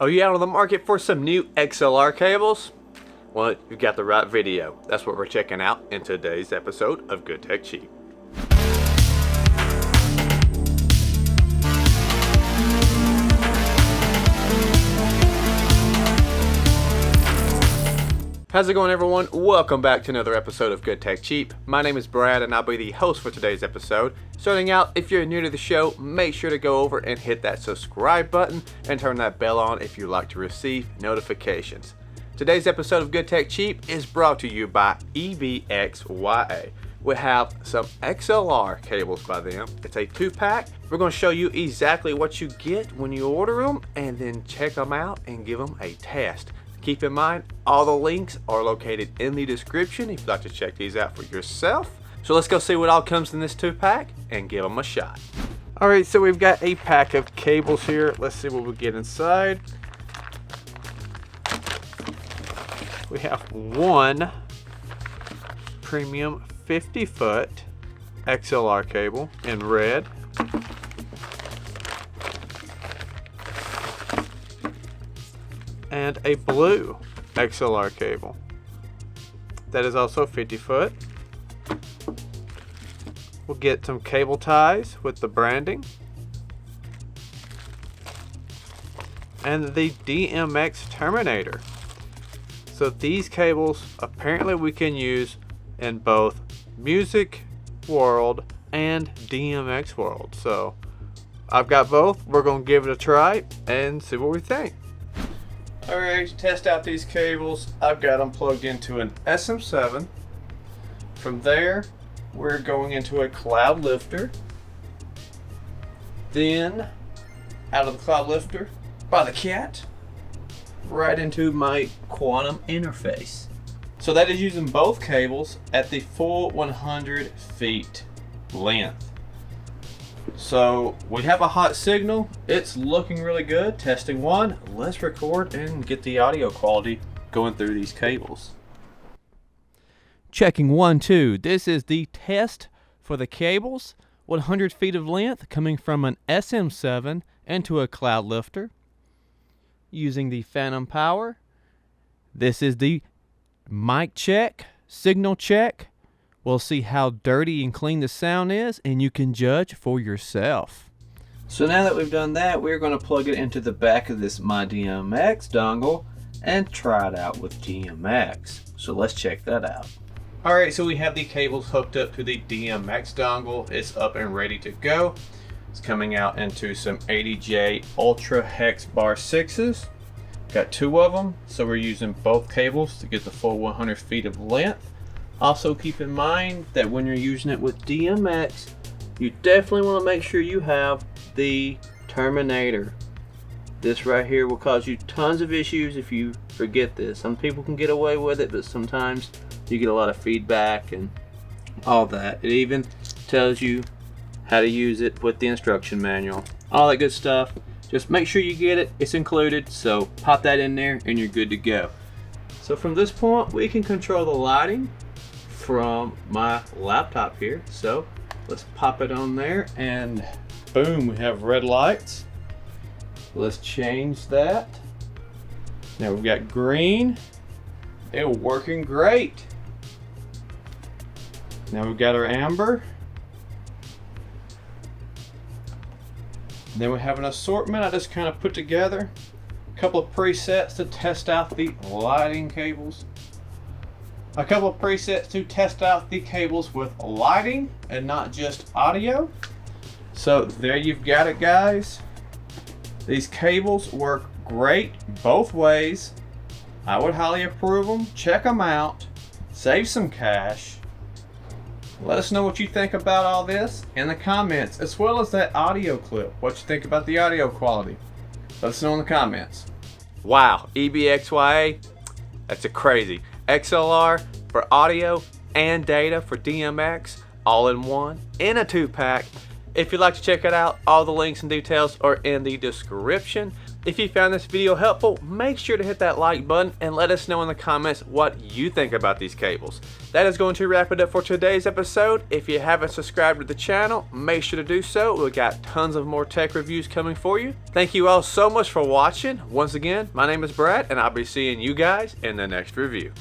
Are you out on the market for some new XLR cables? Well, you've got the right video. That's what we're checking out in today's episode of Good Tech Cheap. How's it going, everyone? Welcome back to another episode of Good Tech Cheap. My name is Brad and I'll be the host for today's episode. Starting out, if you're new to the show, make sure to go over and hit that subscribe button and turn that bell on if you'd like to receive notifications. Today's episode of Good Tech Cheap is brought to you by EBXYA. We have some XLR cables by them. It's a 2-pack. We're going to show you exactly what you get when you order them and then check them out and give them a test. Keep in mind, all the links are located in the description if you'd like to check these out for yourself. So let's go see what all comes in this 2-pack and give them a shot. Alright, so we've got a pack of cables here. Let's see what we get inside. We have one premium 50-foot XLR cable in red. And a blue XLR cable that is also 50 foot. We'll get some cable ties with the branding and the DMX terminator. So these cables apparently we can use in both music world and DMX world. So I've got both. We're gonna give it a try and see what we think. Alright, to test out these cables, I've got them plugged into an SM7. From there, we're going into a cloud lifter. Then, out of the cloud lifter, by the cat, right into my quantum interface. So that is using both cables at the full 100 feet length. So we have a hot signal. It's looking really good. Testing one. Let's record and get the audio quality going through these cables. Checking 1, 2. This is the test for the cables. 100 feet of length coming from an SM7 into a cloud lifter using the phantom power. This is the mic check, signal check. We'll see how dirty and clean the sound is, and you can judge for yourself. So now that we've done that, we're going to plug it into the back of this My DMX dongle and try it out with DMX. So let's check that out. Alright, so we have the cables hooked up to the DMX dongle. It's up and ready to go. It's coming out into some 80J Ultra Hex Bar 6s. Got 2 of them, so we're using both cables to get the full 100 feet of length. Also keep in mind that when you're using it with DMX, you definitely want to make sure you have the terminator. This right here will cause you tons of issues if you forget this. Some people can get away with it, but sometimes you get a lot of feedback and all that. It even tells you how to use it with the instruction manual. All that good stuff. Just make sure you get it. It's included, so pop that in there and you're good to go. So from this point, we can control the lighting from my laptop here. So let's pop it on there and boom, we have red lights. Let's change that. Now we've got green. They're working great. Now we've got our amber. Then we have an assortment I just kind of put together. A couple of presets to test out the lighting cables. A couple of presets to test out the cables with lighting and not just audio. So there you've got it, guys. These cables work great both ways. I would highly approve them. Check them out. Save some cash. Let us know what you think about all this in the comments, as well as that audio clip. What you think about the audio quality. Let us know in the comments. Wow, EBXYA, that's a crazy. XLR for audio and data for DMX, all in one, in a 2-pack. If you'd like to check it out, all the links and details are in the description. If you found this video helpful, make sure to hit that like button and let us know in the comments what you think about these cables. That is going to wrap it up for today's episode. If you haven't subscribed to the channel, make sure to do so. We've got tons of more tech reviews coming for you. Thank you all so much for watching. Once again, my name is Brad, and I'll be seeing you guys in the next review.